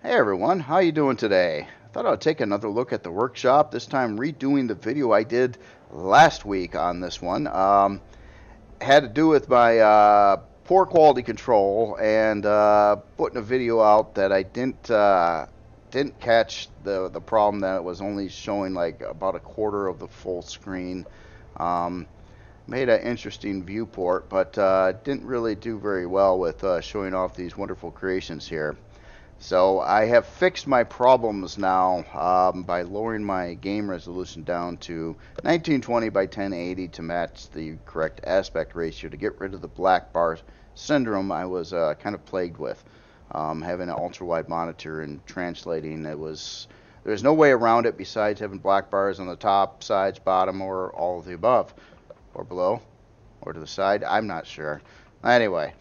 Hey everyone, how you doing today? I thought I'd take another look at the workshop, this time redoing the video I did last week on this one. Had to do with my poor quality control and putting a video out that I didn't catch the problem that it was only showing like about a quarter of the full screen. Um, Made an interesting viewport, but didn't really do very well with showing off these wonderful creations here. So I have fixed my problems now by lowering my game resolution down to 1920 by 1080 to match the correct aspect ratio to get rid of the black bar syndrome I was kind of plagued with. Having an ultra-wide monitor and translating, there's no way around it besides having black bars on the top, sides, bottom, or all of the above, or below, or to the side. I'm not sure. Anyway.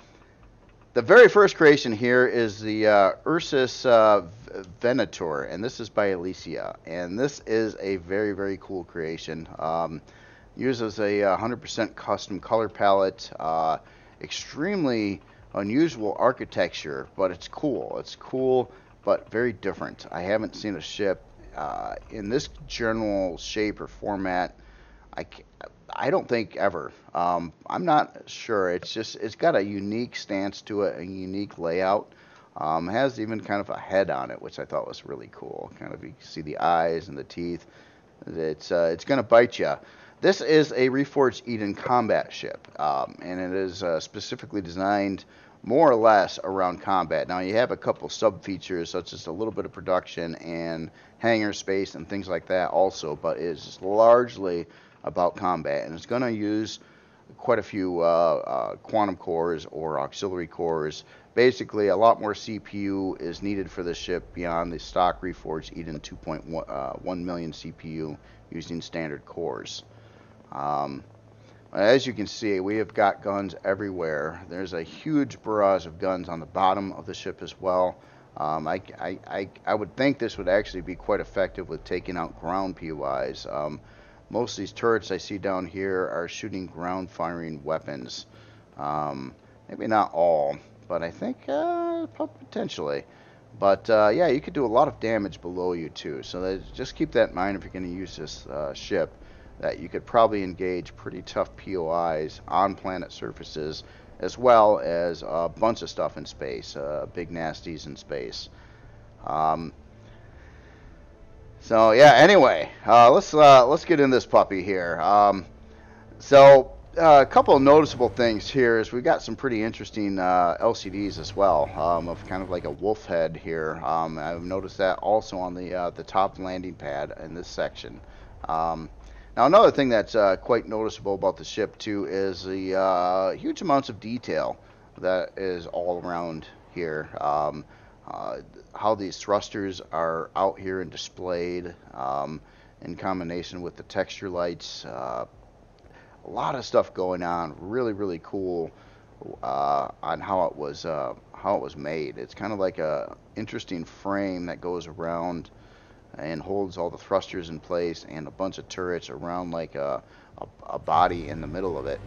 The very first creation here is the Ursus of Venator, and this is by Allessia. And this is a very, very cool creation. Uses a 100% custom color palette, extremely unusual architecture, but it's cool. It's cool, but very different. I haven't seen a ship in this general shape or format. I, I don't think ever. I'm not sure. It's got a unique stance to it, a unique layout. Has even kind of a head on it, which I thought was really cool. Kind of you see the eyes and the teeth. It's going to bite you. This is a Reforged Eden combat ship, and it is specifically designed more or less around combat. Now you have a couple sub features such as a little bit of production and hangar space and things like that also, but it's largely about combat, and it's going to use quite a few quantum cores or auxiliary cores. Basically, a lot more CPU is needed for this ship beyond the stock Reforged Eden 2.1 million CPU using standard cores. As you can see, we have got guns everywhere. There's a huge barrage of guns on the bottom of the ship as well. I would think this would actually be quite effective with taking out ground POIs. Most of these turrets I see down here are shooting ground firing weapons. Maybe not all, but I think potentially. But yeah, you could do a lot of damage below you too. So just keep that in mind if you're going to use this ship, that you could probably engage pretty tough POIs on planet surfaces, as well as a bunch of stuff in space, big nasties in space. So yeah, anyway, let's get in this puppy here. A couple of noticeable things here is we've got some pretty interesting LCDs as well, of kind of like a wolf head here. I've noticed that also on the top landing pad in this section. Now another thing that's quite noticeable about the ship too is the huge amounts of detail that is all around here. How these thrusters are out here and displayed in combination with the texture lights. A lot of stuff going on. Really, really cool on how it was made. It's kind of like a interesting frame that goes around and holds all the thrusters in place and a bunch of turrets around like a body in the middle of it.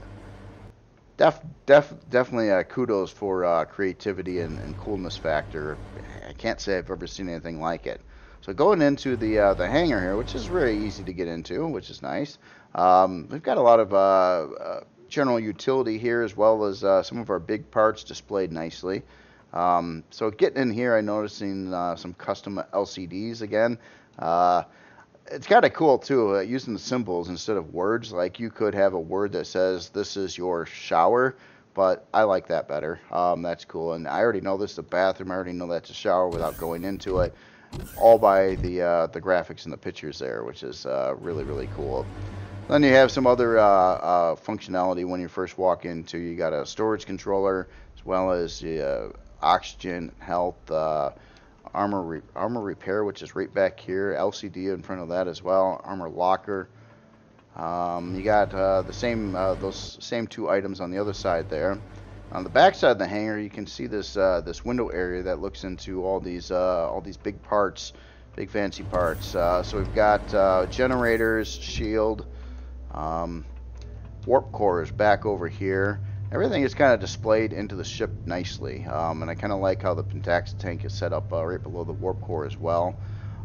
Definitely kudos for creativity and coolness factor. I can't say I've ever seen anything like it. So going into the hangar here, which is very easy to get into, which is nice. We've got a lot of general utility here, as well as some of our big parts displayed nicely. So getting in here, I'm noticing some custom LCDs again. It's kind of cool too, using the symbols instead of words. Like you could have a word that says this is your shower, but I like that better. That's cool, and I already know this is a bathroom. I already know that's a shower without going into it, all by the graphics and the pictures there, which is really, really cool. Then you have some other functionality when you first walk into. You got a storage controller, as well as oxygen, health, armor repair, which is right back here. LCD in front of that as well. Armor locker. You got those same two items on the other side there. On the back side of the hangar, you can see this window area that looks into all these big parts, big fancy parts. So we've got generators, shield, warp cores back over here. everything is kind of displayed into the ship nicely, and I kind of like how the Pentax tank is set up right below the warp core as well.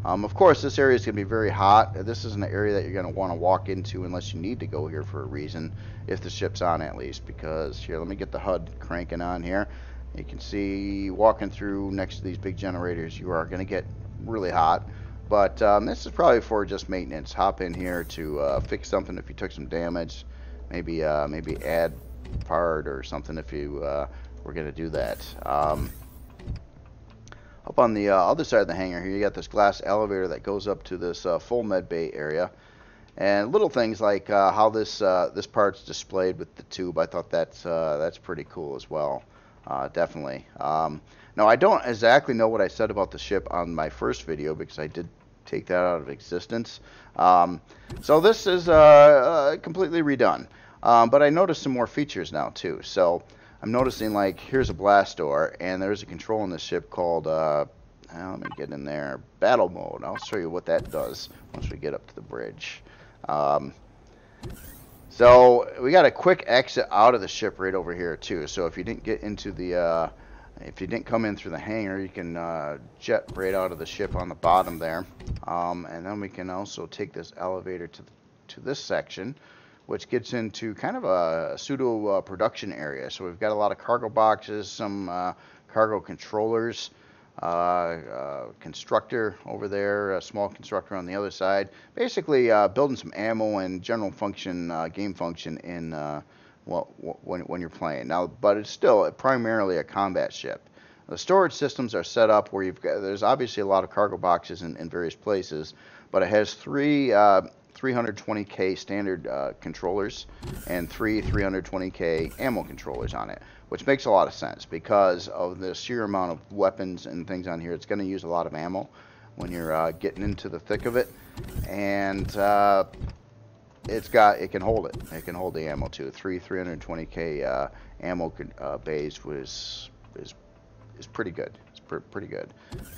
Of course, this area is going to be very hot. This isn't an area that you're going to want to walk into unless you need to go here for a reason, if the ship's on at least, because here, let me get the HUD cranking on here. You can see walking through next to these big generators, you are going to get really hot. But this is probably for just maintenance. Hop in here to fix something if you took some damage, maybe add part or something if you were going to do that. Up on the other side of the hangar here, you got this glass elevator that goes up to this full med bay area, and little things like how this part's displayed with the tube. I thought that's pretty cool as well, definitely. Now I don't exactly know what I said about the ship on my first video because I did take that out of existence. So this is completely redone, but I noticed some more features now too. So I'm noticing, like, here's a blast door, and there's a control in this ship called, let me get in there, battle mode. I'll show you what that does once we get up to the bridge. So we got a quick exit out of the ship right over here too. So if you didn't get into the, if you didn't come in through the hangar, you can jet right out of the ship on the bottom there. And then we can also take this elevator to this section, which gets into kind of a pseudo production area. So we've got a lot of cargo boxes, some cargo controllers, constructor over there, a small constructor on the other side. Basically building some ammo and general function, game function in when you're playing. Now, but it's still primarily a combat ship. The storage systems are set up where there's obviously a lot of cargo boxes in various places, but it has three 320K standard controllers and three 320K ammo controllers on it, which makes a lot of sense because of the sheer amount of weapons and things on here. It's going to use a lot of ammo when you're getting into the thick of it, and it can hold it. It can hold the ammo too. Three 320K ammo bays is pretty good. It's pretty good.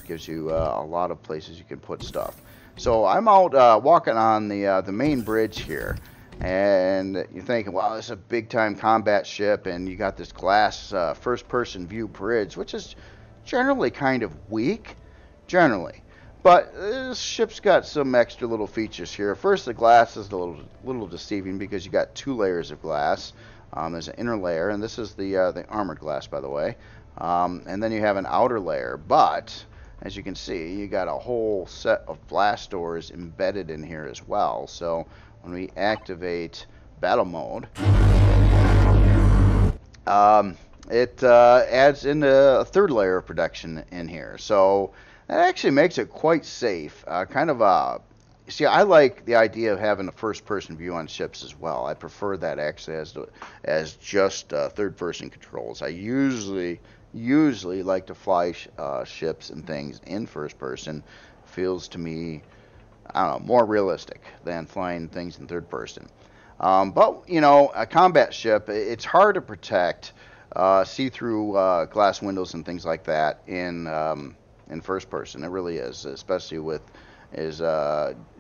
Gives you a lot of places you can put stuff. So I'm out walking on the main bridge here, and you're thinking, wow, this is a big-time combat ship, and you got this glass first-person view bridge, which is generally kind of weak, generally. But this ship's got some extra little features here. First, the glass is a little deceiving because you got two layers of glass. There's an inner layer, and this is the armored glass, by the way. And then you have an outer layer, but as you can see, you got a whole set of blast doors embedded in here as well. So when we activate battle mode, it adds in a third layer of protection in here. So that actually makes it quite safe. See, I like the idea of having a first-person view on ships as well. I prefer that actually as just third-person controls. I usually like to fly ships and things in first person. Feels to me, I don't know, more realistic than flying things in third person. But you know, a combat ship, it's hard to protect see-through glass windows and things like that in first person. It really is, especially with as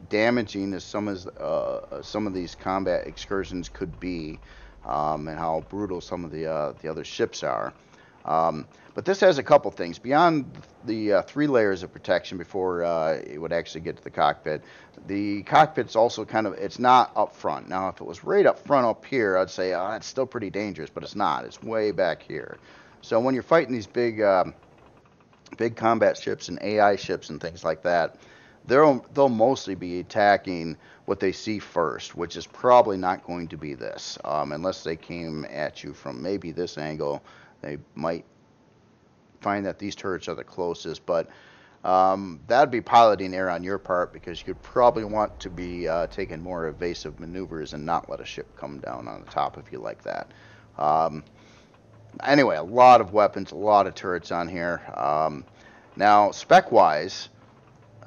damaging as some of these combat excursions could be, and how brutal some of the other ships are. But this has a couple things. Beyond the 3 layers of protection before it would actually get to the cockpit, the cockpit's also kind of, it's not up front. Now, if it was right up front up here, I'd say, oh, it's still pretty dangerous, but it's not. It's way back here. So when you're fighting these big combat ships and AI ships and things like that, they'll mostly be attacking what they see first, which is probably not going to be this, unless they came at you from maybe this angle. They might find that these turrets are the closest, but that'd be piloting error on your part because you'd probably want to be taking more evasive maneuvers and not let a ship come down on the top if you like that. Anyway, a lot of weapons, a lot of turrets on here. Now, spec-wise,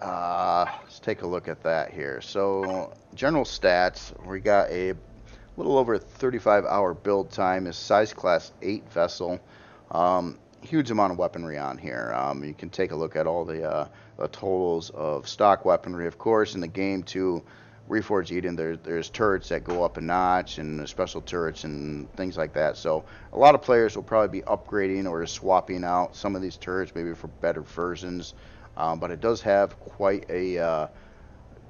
let's take a look at that here. So, general stats, we got a little over 35-hour build time, is size class 8 vessel. Huge amount of weaponry on here. You can take a look at all the totals of stock weaponry. Of course, in the game too, Reforged Eden, there's turrets that go up a notch, and there's special turrets and things like that. So a lot of players will probably be upgrading or swapping out some of these turrets, maybe for better versions. But it does have quite a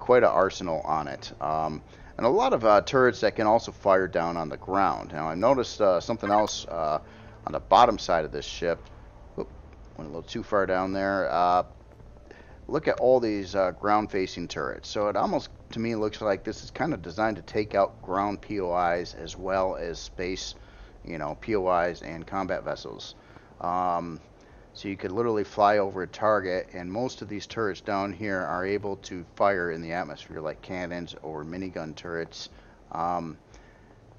arsenal on it, and a lot of turrets that can also fire down on the ground. Now I noticed something else on the bottom side of this ship. Whoop, went a little too far down there. Look at all these ground-facing turrets. So it almost, to me, looks like this is kind of designed to take out ground POIs as well as space, POIs and combat vessels. So you could literally fly over a target, and most of these turrets down here are able to fire in the atmosphere, like cannons or minigun turrets.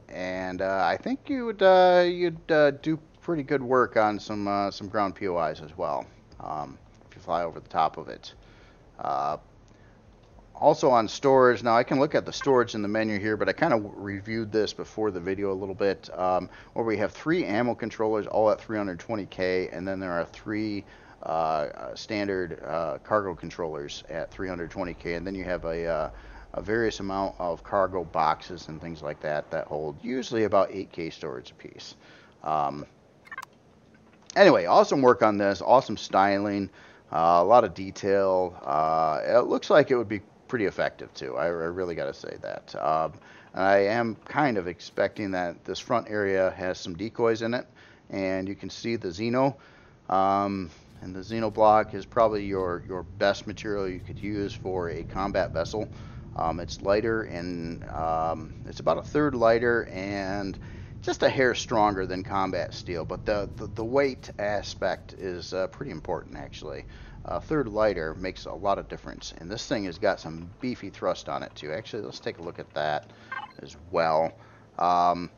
And I think you'd do pretty good work on some ground POIs as well, if you fly over the top of it. Also on storage, now I can look at the storage in the menu here, but I kind of reviewed this before the video a little bit, where we have 3 ammo controllers all at 320K, and then there are 3 standard cargo controllers at 320K, and then you have a various amount of cargo boxes and things like that that hold usually about 8K storage apiece. Anyway, awesome work on this, awesome styling, a lot of detail. It looks like it would be pretty effective too. I really got to say that. I am kind of expecting that this front area has some decoys in it, and you can see the Xeno. And the Xeno block is probably your best material you could use for a combat vessel. It's lighter, and it's about a third lighter and just a hair stronger than combat steel, but the weight aspect is pretty important actually. A third lighter makes a lot of difference, and this thing has got some beefy thrust on it too. Actually, let's take a look at that as well. So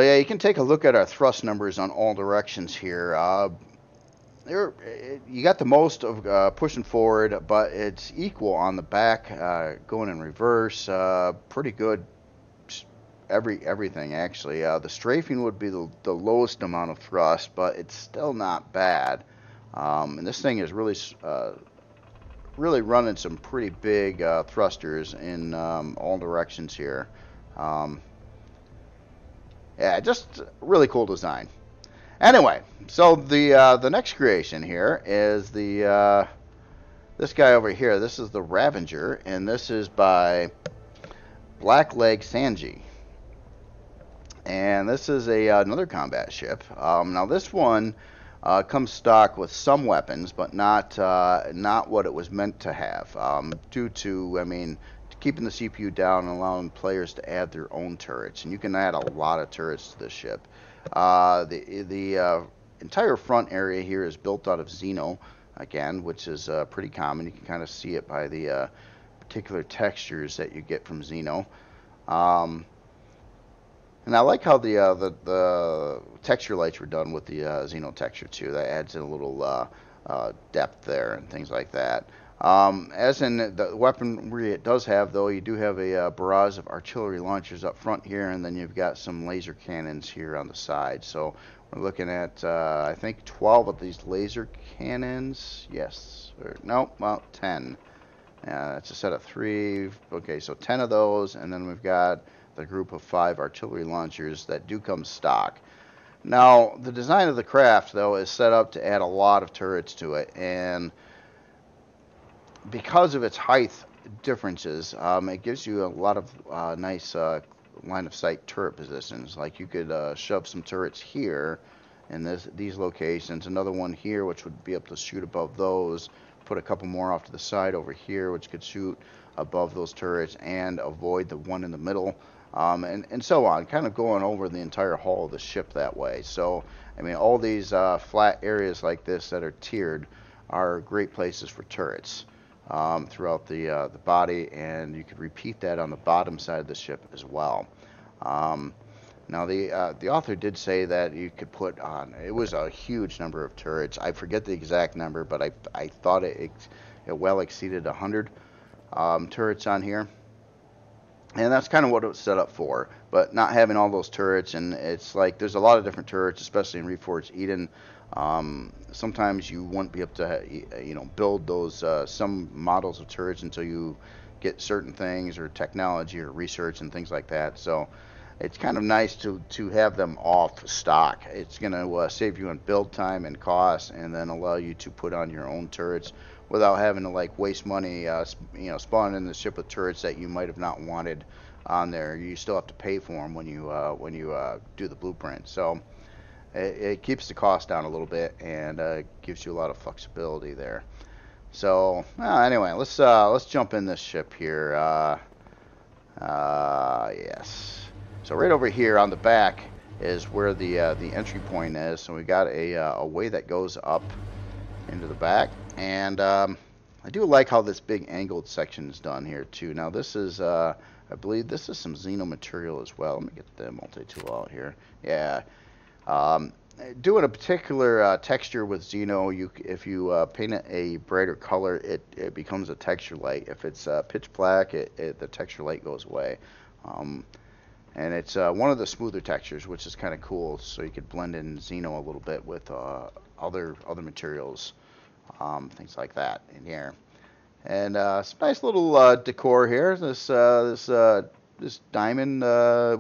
yeah, you can take a look at our thrust numbers on all directions here. You got the most of pushing forward, but it's equal on the back, going in reverse. Pretty good. Everything actually. The strafing would be the lowest amount of thrust, but it's still not bad. And this thing is really running some pretty big thrusters in all directions here. Yeah, just really cool design. Anyway, so the next creation here is this guy over here. This is the Ravenger, and this is by BlackLegsSanji. And this is another combat ship. Now this one comes stock with some weapons, but not what it was meant to have. Due to, keeping the CPU down and allowing players to add their own turrets, and you can add a lot of turrets to this ship. The entire front area here is built out of Xeno, again, which is pretty common. You can kind of see it by the particular textures that you get from Xeno. And I like how the texture lights were done with the Xeno texture too. That adds in a little depth there and things like that. As in the weaponry it does have, though, you do have a barrage of artillery launchers up front here, and then you've got some laser cannons here on the side. So we're looking at, I think, 12 of these laser cannons. Yes. No, well, 10. It's a set of 3. Okay, so 10 of those, and then we've got the group of 5 artillery launchers that do come stock. Now, the design of the craft, though, is set up to add a lot of turrets to it, and because of its height differences, it gives you a lot of nice line of sight turret positions. Like you could shove some turrets here in these locations, another one here which would be able to shoot above those, put a couple more off to the side over here which could shoot above those turrets and avoid the one in the middle, and so on, kind of going over the entire hull of the ship that way. So all these flat areas like this that are tiered are great places for turrets throughout the body, and you could repeat that on the bottom side of the ship as well. Now the author did say that you could put on, it was a huge number of turrets. I forget the exact number, but I thought it well exceeded 100 turrets on here, and that's kind of what it was set up for. But not having all those turrets, and it's like there's a lot of different turrets, especially in Reforged Eden. Sometimes you won't be able to build those some models of turrets until you get certain things or technology or research and things like that. So it's kind of nice to have them off stock. It's going to save you on build time and cost, and then allow you to put on your own turrets without having to like waste money, spawn in the ship with turrets that you might have not wanted on there. You still have to pay for them when you do the blueprint. So it keeps the cost down a little bit and gives you a lot of flexibility there. So anyway, let's jump in this ship here. Yes. So right over here on the back is where the entry point is. So we got a way that goes up into the back, and I do like how this big angled section is done here too. Now this is I believe this is some Xeno material as well. Let me get the multi-tool out here. Yeah. Doing a particular texture with Xeno, if you paint it a brighter color, it becomes a texture light. If it's pitch black, the texture light goes away. And it's one of the smoother textures, which is kind of cool. So you could blend in Xeno a little bit with other materials, things like that in here. And some nice little decor here. This diamond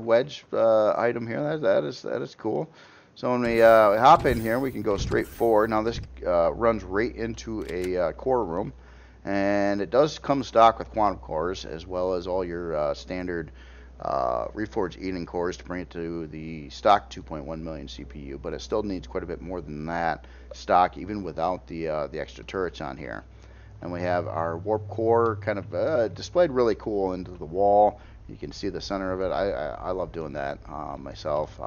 wedge item here. That is cool. So when we hop in here, we can go straight forward. Now this runs right into a core room, and it does come stock with quantum cores as well as all your standard Reforged Eden cores to bring it to the stock 2.1 million CPU, but it still needs quite a bit more than that stock, even without the extra turrets on here. And we have our warp core kind of displayed really cool into the wall. You can see the center of it. I love doing that myself.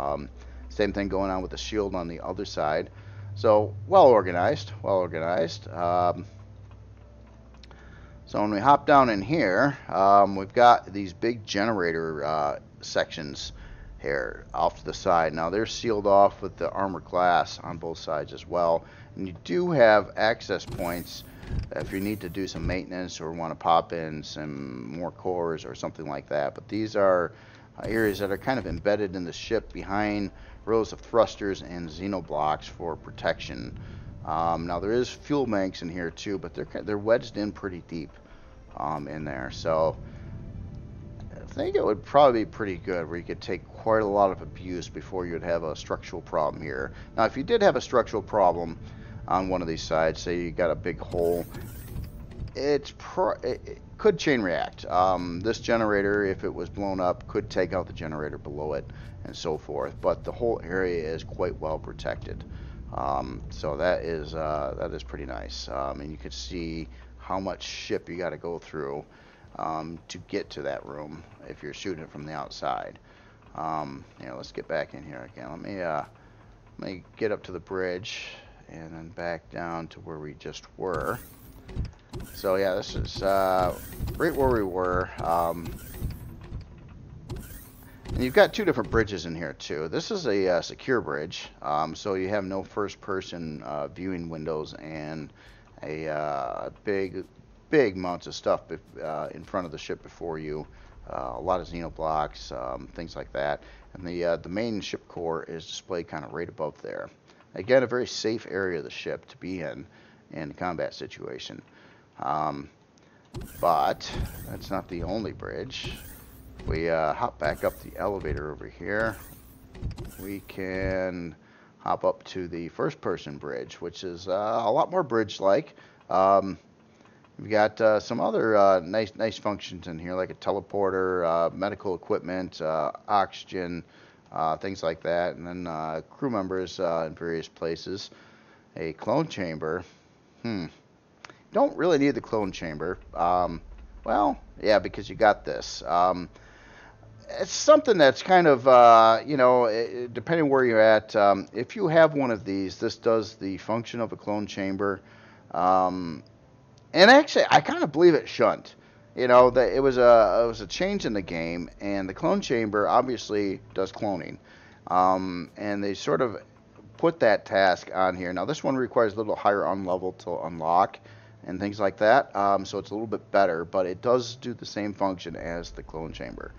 Same thing going on with the shield on the other side. So well organized. So when we hop down in here, we've got these big generator sections here off to the side. Now they're sealed off with the armor glass on both sides as well. And you do have access points if you need to do some maintenance or want to pop in some more cores or something like that. But these are areas that are kind of embedded in the ship behind rows of thrusters and Xeno blocks for protection. Now there is fuel banks in here too, but they're wedged in pretty deep in there. So I think it would probably be pretty good where you could take quite a lot of abuse before you'd have a structural problem here. Now if you did have a structural problem on one of these sides, say you got a big hole, it could chain react. This generator, if it was blown up, could take out the generator below it and so forth, but the whole area is quite well protected. So that is pretty nice. And you could see how much ship you got to go through to get to that room if you're shooting it from the outside. Let's get back in here again. Let me get up to the bridge and then back down to where we just were. So yeah, this is right where we were. And you've got two different bridges in here too. This is a secure bridge, so you have no first-person viewing windows and a big amounts of stuff in front of the ship before you. A lot of Xeno blocks, things like that. And the main ship core is displayed kind of right above there. Again, a very safe area of the ship to be in a combat situation. But that's not the only bridge. We hop back up the elevator over here. We can hop up to the first-person bridge, which is a lot more bridge-like. We've got some other nice functions in here, like a teleporter, medical equipment, oxygen, things like that, and then crew members in various places. A clone chamber. Don't really need the clone chamber. Well, yeah, because you got this. It's something that's kind of, depending where you're at, if you have one of these, this does the function of a clone chamber. And actually, I kind of believe it shouldn't. It was a change in the game, and the clone chamber obviously does cloning. And they sort of put that task on here. Now, this one requires a little higher unlevel to unlock and things like that, so it's a little bit better, but it does do the same function as the clone chamber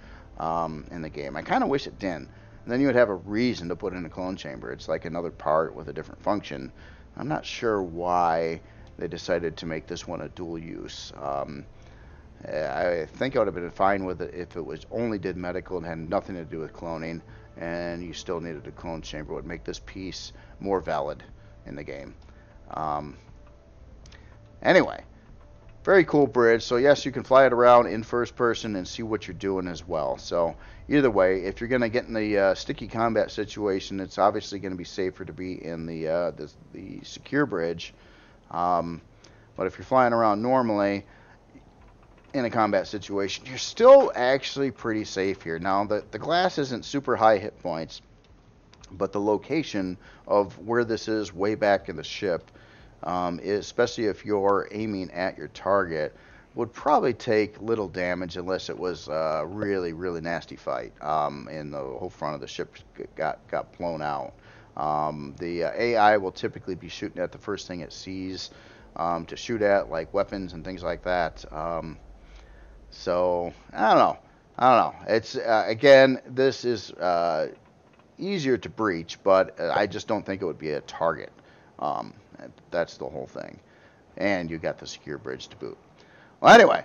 in the game. I kind of wish it didn't. And then you would have a reason to put in a clone chamber. It's like another part with a different function. I'm not sure why they decided to make this one a dual use. I think I would have been fine with it if it was only did medical and had nothing to do with cloning, and you still needed a clone chamber. It would make this piece more valid in the game. Anyway, very cool bridge. So yes, you can fly it around in first person and see what you're doing as well. So either way, if you're going to get in the sticky combat situation, it's obviously going to be safer to be in the secure bridge. But if you're flying around normally in a combat situation, you're still actually pretty safe here. Now, the glass isn't super high hit points, but the location of where this is way back in the ship, especially if you're aiming at your target, would probably take little damage unless it was a really, really nasty fight and the whole front of the ship got blown out. The AI will typically be shooting at the first thing it sees to shoot at, like weapons and things like that. So I don't know. It's again, this is easier to breach, but I just don't think it would be a target. That's the whole thing. And you got the secure bridge to boot. Well, anyway,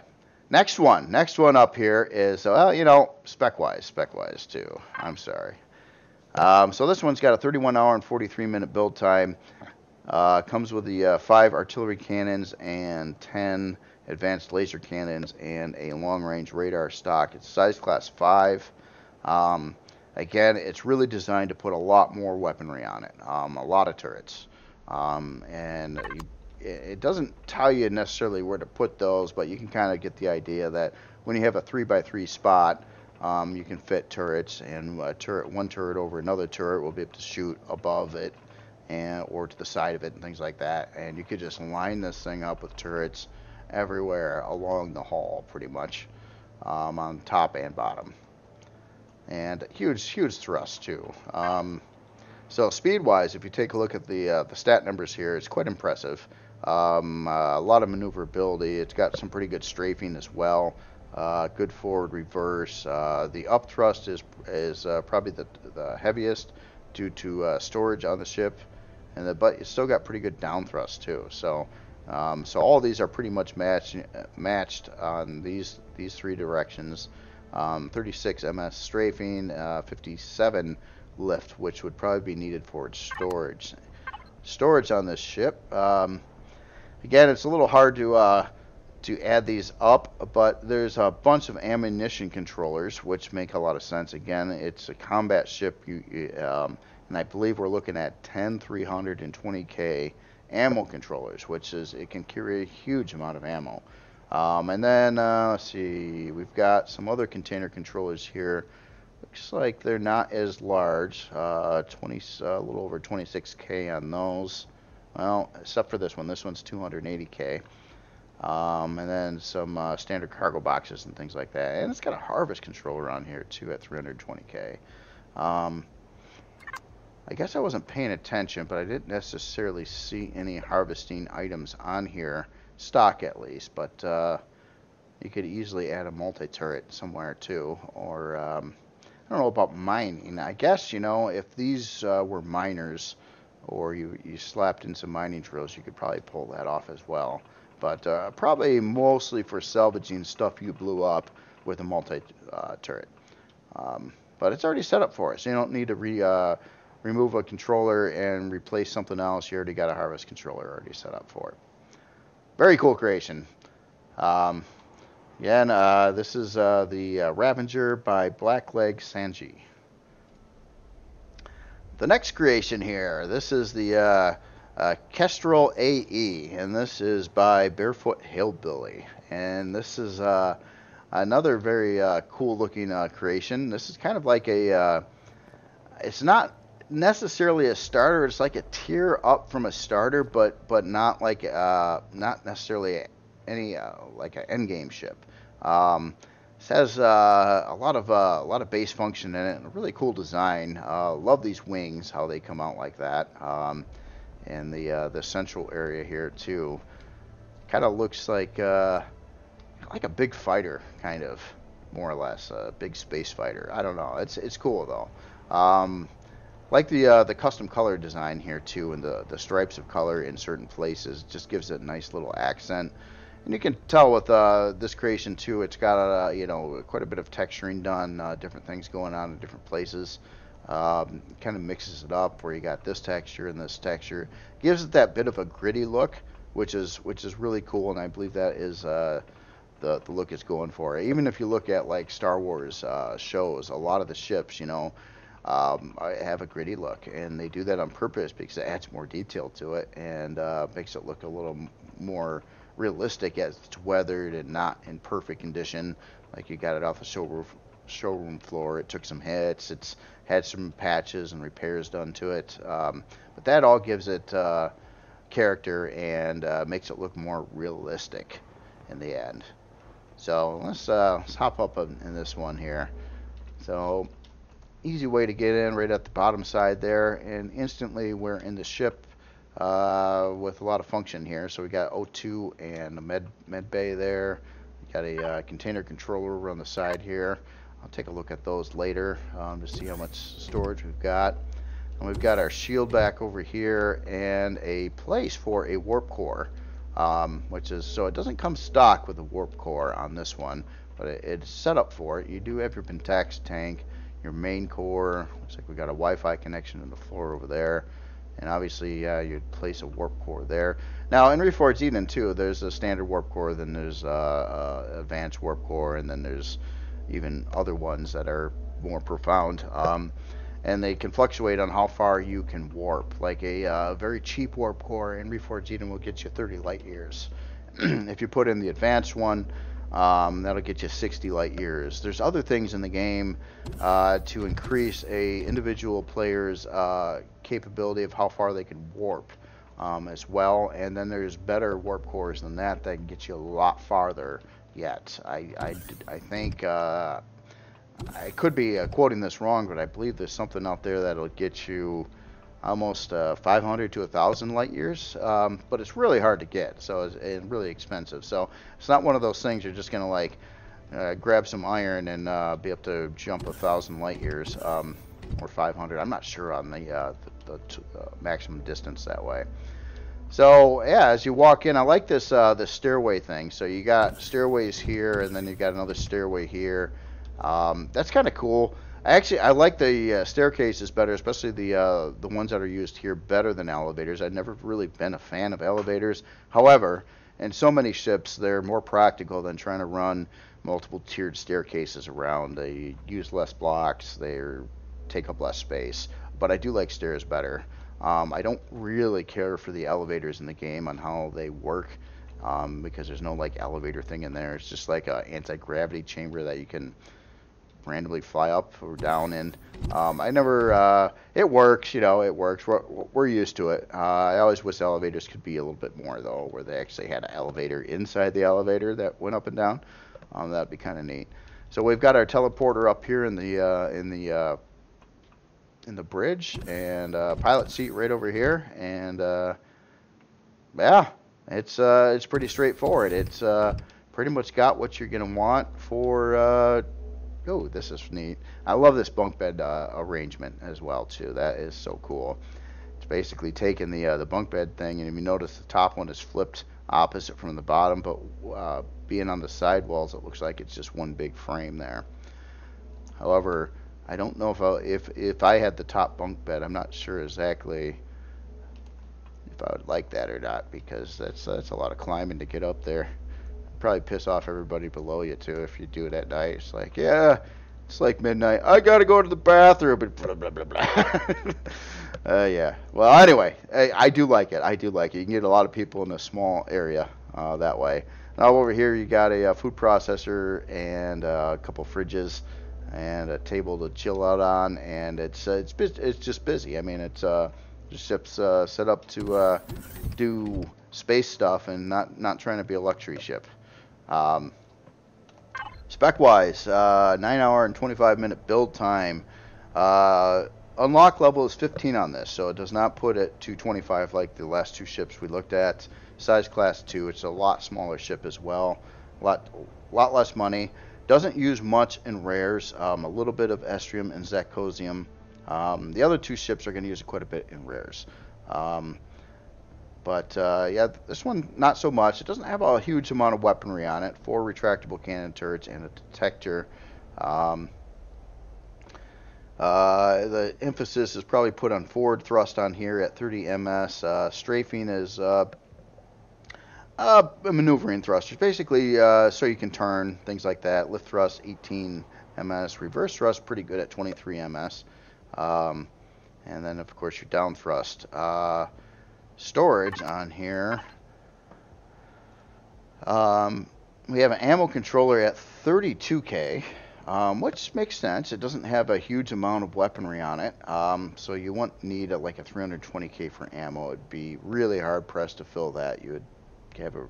next one up here is spec-wise too. I'm sorry. So this one's got a 31-hour and 43-minute build time. Comes with the 5 artillery cannons and 10 advanced laser cannons and a long-range radar stock. It's size class 5. Again, it's really designed to put a lot more weaponry on it, a lot of turrets. And it doesn't tell you necessarily where to put those, but you can kind of get the idea that when you have a 3x3 spot, you can fit turrets, and one turret over another turret will be able to shoot above it or to the side of it and things like that. And you could just line this thing up with turrets everywhere along the hall, pretty much, on top and bottom. And huge thrust too. So speed-wise, if you take a look at the stat numbers here, it's quite impressive. A lot of maneuverability. It's got some pretty good strafing as well. Good forward, reverse. The up thrust is probably the heaviest due to storage on the ship, but it's still got pretty good down thrust too. So all these are pretty much matched on these 3 directions. 36 ms strafing, 57 lift, which would probably be needed for its storage on this ship. Again, it's a little hard to add these up, but there's a bunch of ammunition controllers, which make a lot of sense. Again, it's a combat ship, and I believe we're looking at 10 320K ammo controllers, which is, it can carry a huge amount of ammo. And then let's see, we've got some other container controllers here. Looks like they're not as large, a little over 26K on those. Well, except for this one. This one's 280K. And then some standard cargo boxes and things like that. And it's got a harvest controller on here too at 320K. I guess I wasn't paying attention, but I didn't necessarily see any harvesting items on here, stock at least. But you could easily add a multi-turret somewhere too, or I don't know about mining. I guess, if these were miners, or you slapped in some mining drills, you could probably pull that off as well. But probably mostly for salvaging stuff you blew up with a multi-turret. But it's already set up for us. You don't need to remove a controller and replace something else. You already got a harvest controller already set up for it. Very cool creation. Again, this is the Ravenger by BlackLegsSanji. The next creation here, this is the Kestrel AE, and this is by barefootnhilbily. And this is another very cool looking creation. This is kind of like it's not necessarily a starter, it's like a tier up from a starter, but not like not necessarily any like an endgame ship. This has a lot of base function in it, and a really cool design. Love these wings, how they come out like that, and the central area here too. Kind of looks like a big fighter, kind of, more or less, a big space fighter. I don't know. It's cool though. Like the custom color design here too, and the stripes of color in certain places just gives it a nice little accent. And you can tell with this creation too, it's got you know, quite a bit of texturing done, different things going on in different places. Kind of mixes it up where you got this texture and this texture, gives it that bit of a gritty look, which is really cool, and I believe that is the look it's going for. Even if you look at like Star Wars shows, a lot of the ships, you know, have a gritty look, and they do that on purpose because it adds more detail to it and makes it look a little more realistic as it's weathered and not in perfect condition. Like you got it off the showroom floor. It took some hits. It's had some patches and repairs done to it, but that all gives it character and makes it look more realistic in the end. So let's hop up in this one here. So easy way to get in right at the bottom side there, and instantly we're in the ship with a lot of function here. So we got O2 and a med bay there. We got a container controller over on the side here. I'll take a look at those later to see how much storage we've got. And we've got our shield back over here and a place for a warp core, which is, so it doesn't come stock with a warp core on this one, but it's set up for it. You do have your Pentax tank, your main core. Looks like we got a Wi-Fi connection in the floor over there. And obviously, you'd place a warp core there. Now, in Reforged Eden, too, there's a standard warp core, then there's advanced warp core, and then there's even other ones that are more profound. And they can fluctuate on how far you can warp. Like a very cheap warp core in Reforged Eden will get you 30 light years. If you put in the advanced one, that'll get you 60 light years. There's other things in the game to increase a individual player's capability of how far they can warp as well. And then there's better warp cores than that can get you a lot farther yet. I think I could be quoting this wrong, but I believe there's something out there that'll get you almost 500 to 1,000 light years, but it's really hard to get, so it's really expensive. So it's not one of those things you're just gonna like grab some iron and be able to jump 1,000 light years or 500. I'm not sure on the maximum distance that way. So yeah, as you walk in, I like this the stairway thing. So you got stairways here, and then you got another stairway here. That's kind of cool. I like the staircases better, especially the ones that are used here, better than elevators. I've never really been a fan of elevators. However, in so many ships, they're more practical than trying to run multiple tiered staircases around. They use less blocks, they take up less space. But I do like stairs better. I don't really care for the elevators in the game on how they work, because there's no like elevator thing in there. It's just like an anti-gravity chamber that you can randomly fly up or down in. I never, it works, you know, it works. We're used to it. I always wish elevators could be a little bit more though, where they actually had an elevator inside the elevator that went up and down. That'd be kind of neat. So we've got our teleporter up here in the bridge, and pilot seat right over here, and yeah, it's pretty straightforward. It's pretty much got what you're gonna want for oh, this is neat. I love this bunk bed arrangement as well too. That is so cool. It's basically taking the bunk bed thing, and if you notice, the top one is flipped opposite from the bottom, but being on the side walls, it looks like it's just one big frame there. However, I don't know if I had the top bunk bed, I'm not sure exactly if I would like that or not, because that's a lot of climbing to get up there. Probably piss off everybody below you too if you do it at night. It's like, yeah, it's like midnight, I gotta go to the bathroom, but blah blah blah blah. Yeah, well, anyway, I do like it. You can get a lot of people in a small area that way. Now over here you got a food processor and a couple fridges and a table to chill out on, and it's just busy. I mean, it's the ship's set up to do space stuff and not trying to be a luxury ship. Spec wise, 9 hour and 25 minute build time. Unlock level is 15 on this, so it does not put it to 25 like the last two ships we looked at. Size class 2, it's a lot smaller ship as well, lot less money. Doesn't use much in rares, a little bit of Estrium and Zecosium. The other two ships are going to use quite a bit in rares. But yeah, this one not so much. It doesn't have a huge amount of weaponry on it. 4 retractable cannon turrets and a detector. The emphasis is probably put on forward thrust on here at 30 ms. Strafing is maneuvering thrusters, basically, so you can turn, things like that. Lift thrust 18 ms. Reverse thrust pretty good at 23 ms. And then of course your down thrust. Storage on here. We have an ammo controller at 32k, which makes sense. It doesn't have a huge amount of weaponry on it, so you won't need like a 320k for ammo. It'd be really hard pressed to fill that. You would have a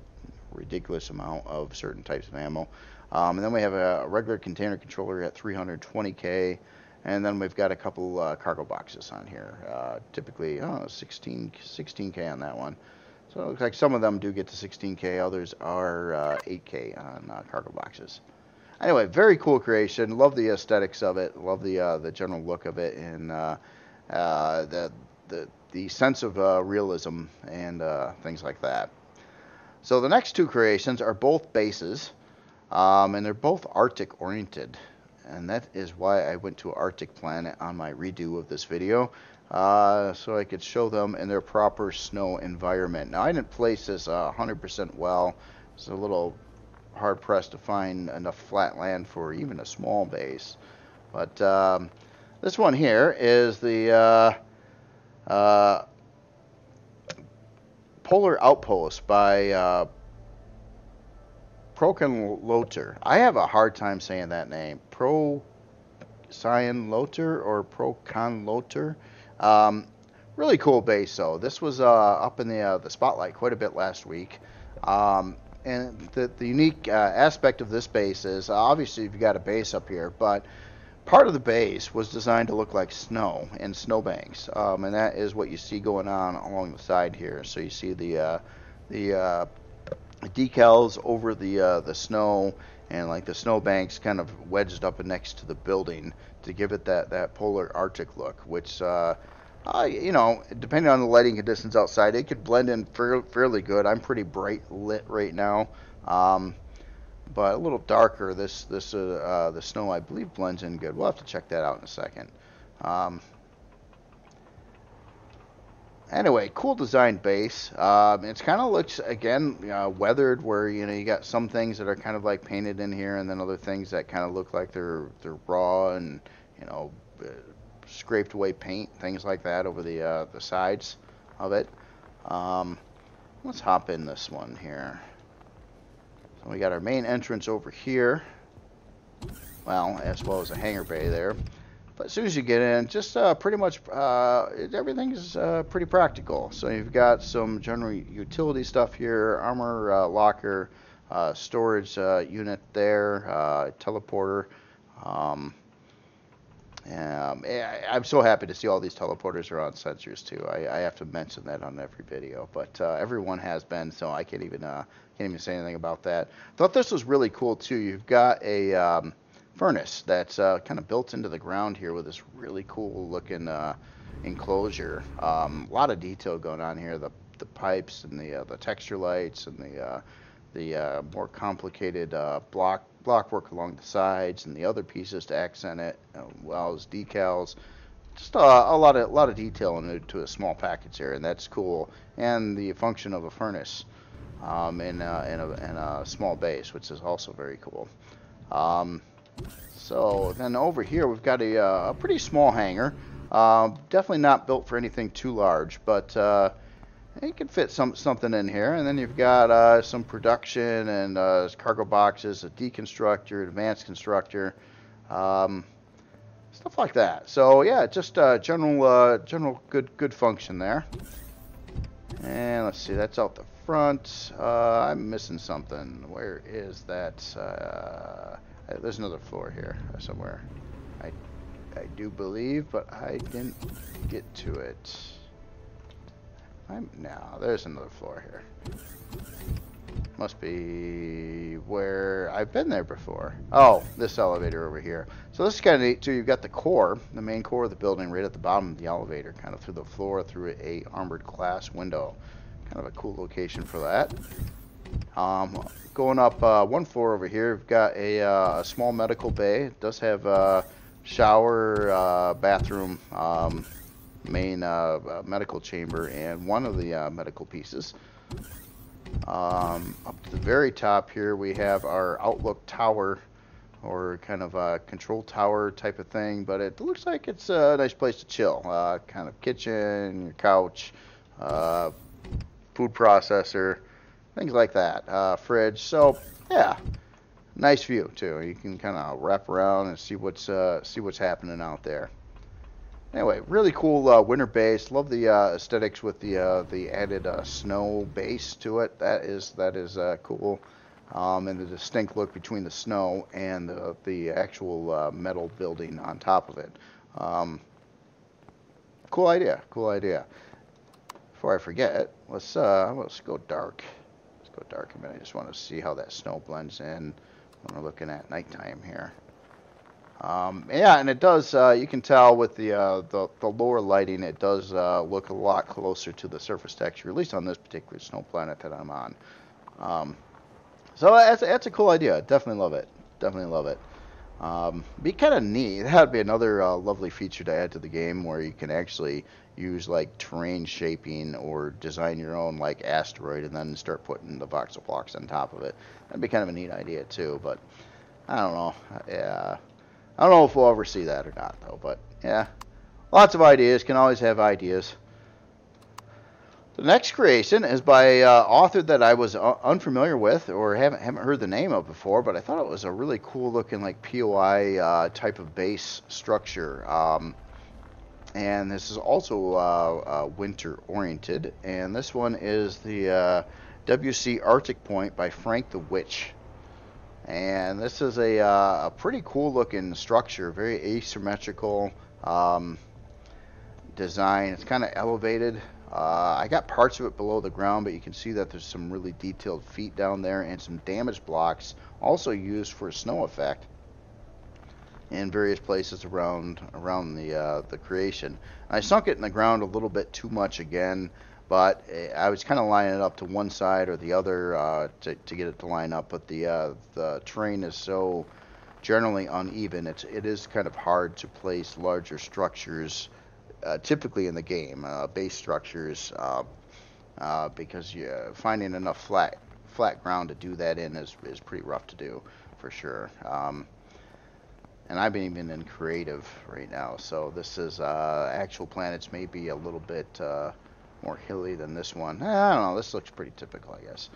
ridiculous amount of certain types of ammo. And then we have a regular container controller at 320k. And then we've got a couple cargo boxes on here. Typically, 16k on that one. So it looks like some of them do get to 16k. Others are 8k on cargo boxes. Anyway, very cool creation. Love the aesthetics of it. Love the general look of it, and the sense of realism and things like that. So the next two creations are both bases, and they're both Arctic oriented. And that is why I went to an Arctic planet on my redo of this video, so I could show them in their proper snow environment. Now, I didn't place this 100% well. It's a little hard-pressed to find enough flat land for even a small base. But this one here is the Polar Outpost by ProcyonLotor. I have a hard time saying that name. ProcyonLotor or ProcyonLotor. Really cool base though. This was up in the spotlight quite a bit last week. And the unique aspect of this base is obviously you've got a base up here, but part of the base was designed to look like snow and snowbanks, and that is what you see going on along the side here. So you see the decals over the snow, and like the snowbanks kind of wedged up next to the building to give it that polar Arctic look, which you know, depending on the lighting conditions outside, it could blend in fairly good. I'm pretty bright lit right now, but a little darker. The snow, I believe, blends in good. We'll have to check that out in a second. Anyway, cool design base. It kind of looks, again, weathered, where you got some things that are kind of like painted in here, and then other things that kind of look like they're raw and scraped away paint, things like that over the sides of it. Let's hop in this one here. So we got our main entrance over here, well as a hangar bay there. But as soon as you get in, just pretty much everything is pretty practical. So you've got some general utility stuff here, armor locker, storage unit there, teleporter. I'm so happy to see all these teleporters are on sensors too. I have to mention that on every video, but everyone has been, so I can't even say anything about that. Thought this was really cool too. You've got a furnace that's kind of built into the ground here with this really cool looking enclosure. A lot of detail going on here. The pipes and the texture lights and the more complicated block work along the sides and the other pieces to accent it, as well as decals. Just a lot of detail into a small package here, and that's cool. And the function of a furnace in a small base, which is also very cool. So then over here we've got a pretty small hangar. Definitely not built for anything too large, but it can fit something in here. And then you've got some production and cargo boxes, a deconstructor, advanced constructor, stuff like that. So yeah, just general good function there. And let's see, that's out the front. I'm missing something. Where is that? There's another floor here somewhere. I do believe, but I didn't get to it. No, there's another floor here. Must be where I've been there before. Oh, this elevator over here. So this is kind of neat too. You've got the core, the main core of the building, right at the bottom of the elevator, kind of through the floor, through a armored glass window, Kind of a cool location for that. Going up one floor over here, we've got a small medical bay. It does have a shower, bathroom, main medical chamber, and one of the medical pieces. Up to the very top here, we have our outlook tower, or kind of a control tower type of thing, but it looks like it's a nice place to chill. Kind of kitchen, your couch, food processor, things like that. Fridge. So yeah, nice view too. You can kind of wrap around and see what's happening out there. Anyway, really cool winter base. Love the aesthetics with the added snow base to it. That is cool. And the distinct look between the snow and the actual metal building on top of it. Cool idea. Cool idea. Before I forget, let's go dark. Let's go dark a minute. I just want to see how that snow blends in when we're looking at nighttime here. Yeah, and it does. You can tell with the lower lighting, it does look a lot closer to the surface texture, at least on this particular snow planet that I'm on. So that's a cool idea. Definitely love it. Definitely love it. Be kind of neat. That'd be another lovely feature to add to the game, where you can actually use like terrain shaping or design your own like asteroid and then start putting the voxel blocks on top of it. That'd be kind of a neat idea too. But I don't know. Yeah, I don't know if we'll ever see that or not though. But yeah, lots of ideas. Can always have ideas. The next creation is by author that I was unfamiliar with or haven't heard the name of before, but I thought it was a really cool looking like POI type of base structure. And this is also winter oriented, and this one is the WC Arctic Point by Frank the Witch. And this is a pretty cool looking structure, very asymmetrical design. It's kind of elevated. I got parts of it below the ground, but you can see that there's some really detailed feet down there and some damage blocks also used for snow effect in various places around the creation. I sunk it in the ground a little bit too much again, but I was kind of lining it up to one side or the other to get it to line up, but the terrain is so generally uneven, it is kind of hard to place larger structures typically in the game, base structures, because finding enough flat ground to do that in is pretty rough to do, for sure. And I've been even in creative right now, so this is actual planets may be a little bit more hilly than this one. I don't know, this looks pretty typical, I guess.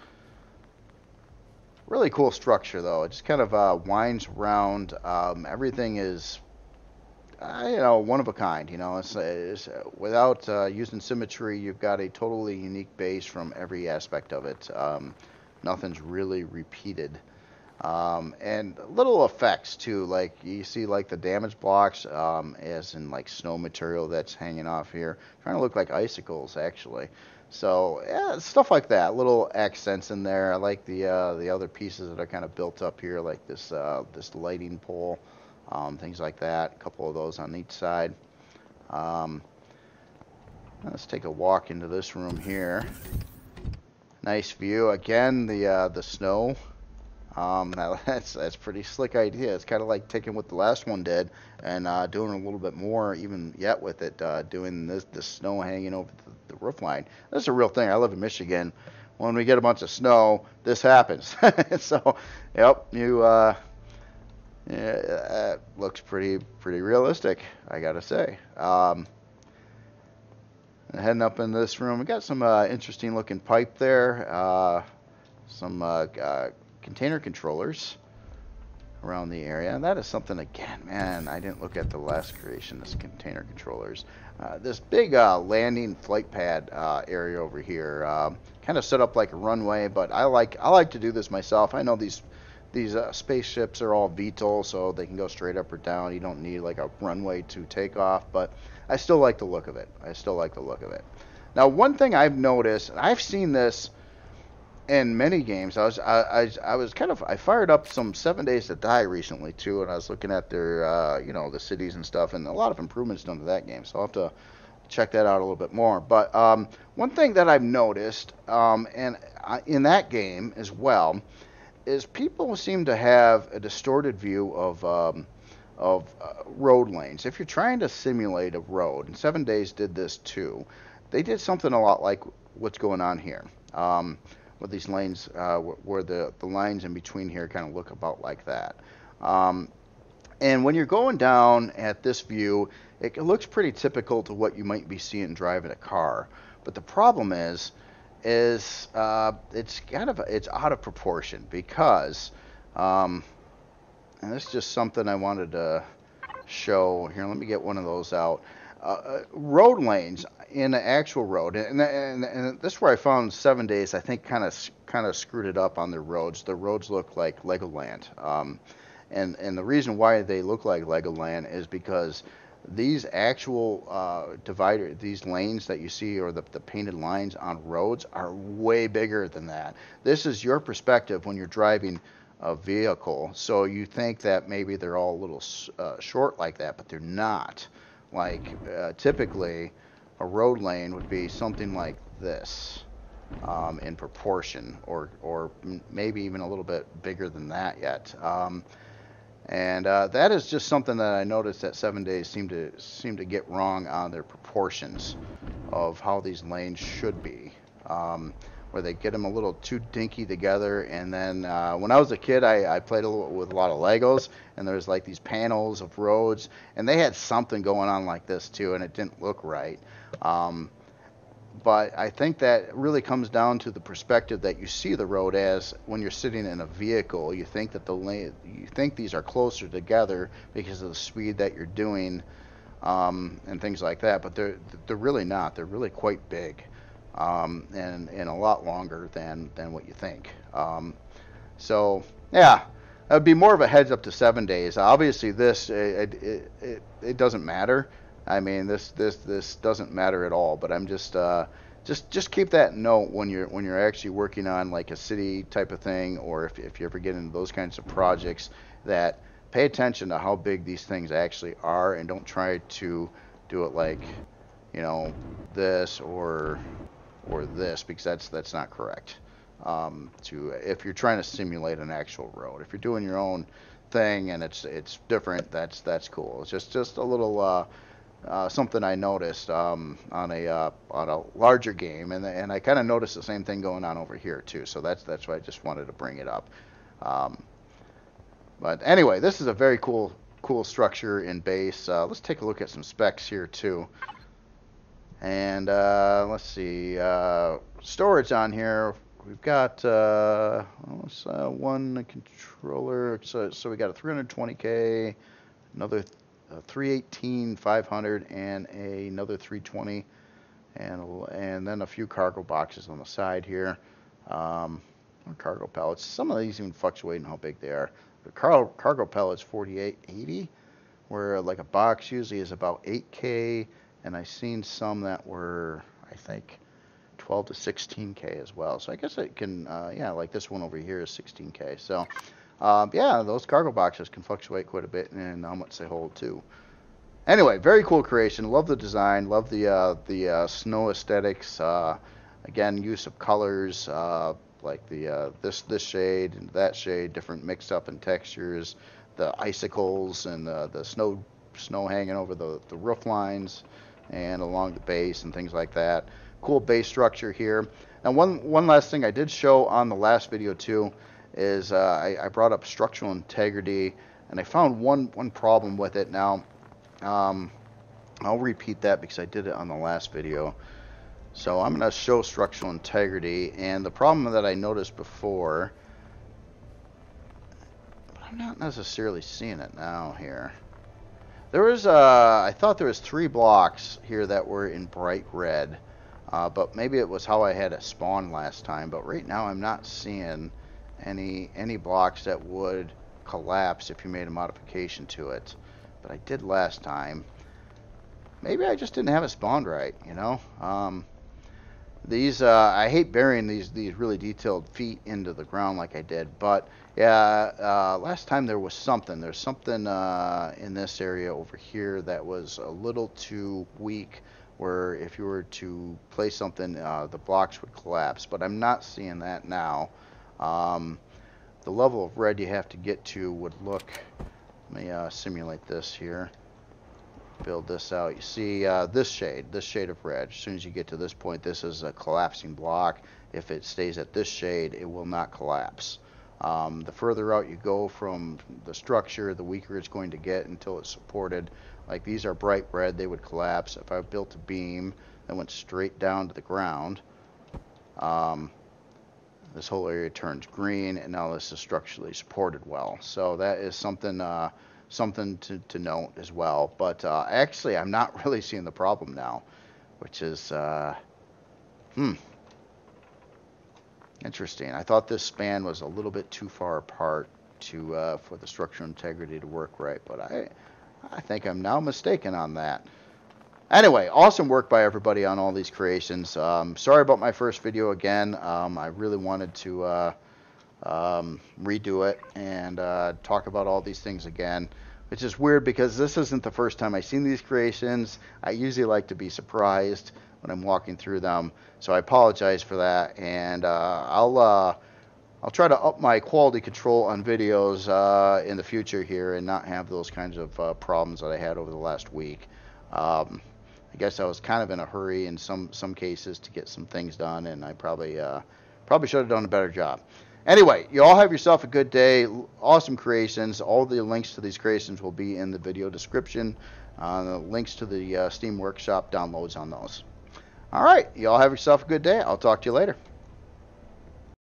Really cool structure though. It just kind of winds around. Everything is one of a kind. It's without using symmetry, you've got a totally unique base from every aspect of it. Nothing's really repeated. And little effects too, like you see like the damage blocks, as in like snow material that's hanging off here, trying to look like icicles actually. So yeah, stuff like that, little accents in there. I like the other pieces that are kind of built up here, like this lighting pole, things like that. A couple of those on each side. Let's take a walk into this room here. Nice view again. The snow. That's pretty slick idea. It's kind of like taking what the last one did and doing a little bit more even yet with it, doing the snow hanging over the roof line. That's a real thing. I live in Michigan. When we get a bunch of snow, this happens. So, yep, yeah, it looks pretty realistic, I gotta say. Heading up in this room, we got some interesting looking pipe there. Some container controllers around the area, and that is something, again, man, I didn't look at the last creation, this container controllers. This big landing flight pad area over here, kind of set up like a runway, but I like to do this myself. I know these spaceships are all VTOL, so they can go straight up or down. You don't need like a runway to take off, but I still like the look of it. Now, one thing I've noticed, and I've seen this in many games, I fired up some 7 Days to Die recently too, and I was looking at their the cities and stuff, and a lot of improvements done to that game. So I'll have to check that out a little bit more. But one thing that I've noticed, in that game as well, is people seem to have a distorted view of road lanes. If you're trying to simulate a road, and 7 Days did this too, they did something a lot like what's going on here. With these lanes, where the lines in between here kind of look about like that. And when you're going down at this view, it looks pretty typical to what you might be seeing driving a car. But the problem is it's out of proportion because, and this is just something I wanted to show here. Let me get one of those out. Road lanes in an actual road, and this is where I found 7 Days. I think kind of screwed it up on their roads. The roads look like Legoland, and the reason why they look like Legoland is because these actual these lanes that you see, or the painted lines on roads, are way bigger than that. This is your perspective when you're driving a vehicle, so you think that maybe they're all a little short like that, but they're not. Like typically a road lane would be something like this in proportion, or maybe even a little bit bigger than that yet. And that is just something that I noticed that 7 Days seem to get wrong on their proportions of how these lanes should be, where they get them a little too dinky together. And then when I was a kid, I played with a lot of Legos, and there's like these panels of roads, and they had something going on like this too, and it didn't look right. But I think that really comes down to the perspective that you see the road as when you're sitting in a vehicle. You think that you think these are closer together because of the speed that you're doing, and things like that. But they're really not. They're really quite big, and a lot longer than what you think. So yeah, that would be more of a heads up to 7 Days. Obviously, this it doesn't matter. I mean, this doesn't matter at all. But I'm just keep that note when you're actually working on like a city type of thing, or if you ever get into those kinds of projects, that pay attention to how big these things actually are, and don't try to do it like, this or this, because that's not correct. If you're trying to simulate an actual road, if you're doing your own thing and it's different, that's cool. It's just a little something I noticed on a larger game, and I kind of noticed the same thing going on over here too. So that's why I just wanted to bring it up. But anyway, this is a very cool structure in base. Let's take a look at some specs here too. And let's see, storage on here. We've got one controller. So we got a 320K, another 318, 500, and another 320, and then a few cargo boxes on the side here. Cargo pallets. Some of these even fluctuate in how big they are. The cargo pallets 4880, where like a box usually is about 8K, and I've seen some that were, I think, 12 to 16K as well. So I guess it can, like this one over here is 16K. So yeah, those cargo boxes can fluctuate quite a bit in how much they hold too. Anyway, very cool creation. Love the design. Love the snow aesthetics. Again, use of colors, like this shade and that shade, different mixed up in textures. The icicles and the snow hanging over the roof lines and along the base and things like that. Cool base structure here. Now, one last thing I did show on the last video too is I brought up structural integrity, and I found one problem with it. Now, I'll repeat that because I did it on the last video. So I'm going to show structural integrity, and the problem that I noticed before, but I'm not necessarily seeing it now here. There was I thought there was 3 blocks here that were in bright red, but maybe it was how I had it spawned last time. But right now I'm not seeing any blocks that would collapse if you made a modification to it. But I did last time. Maybe I just didn't have it spawned right, These I hate burying these really detailed feet into the ground like I did, but yeah, last time there's something in this area over here that was a little too weak where if you were to place something, the blocks would collapse, but I'm not seeing that now. The level of red you have to get to would look, let me simulate this here, build this out. You see this shade of red. As soon as you get to this point, this is a collapsing block. If it stays at this shade, it will not collapse. The further out you go from the structure, the weaker it's going to get until it's supported. Like these are bright red, they would collapse. If I built a beam that went straight down to the ground, this whole area turns green, and now this is structurally supported well. So that is something something to note as well. But actually, I'm not really seeing the problem now, which is interesting. I thought this span was a little bit too far apart to for the structural integrity to work right, but I think I'm now mistaken on that. Anyway, awesome work by everybody on all these creations. Sorry about my first video again. I really wanted to redo it and talk about all these things again, which is weird because this isn't the first time I've seen these creations. I usually like to be surprised when I'm walking through them, so I apologize for that, and I'll try to up my quality control on videos in the future here and not have those kinds of problems that I had over the last week. I guess I was kind of in a hurry in some cases to get some things done, and I probably should have done a better job. Anyway, you all have yourself a good day. Awesome creations. All the links to these creations will be in the video description. The links to the Steam Workshop downloads on those. All right, you all have yourself a good day. I'll talk to you later.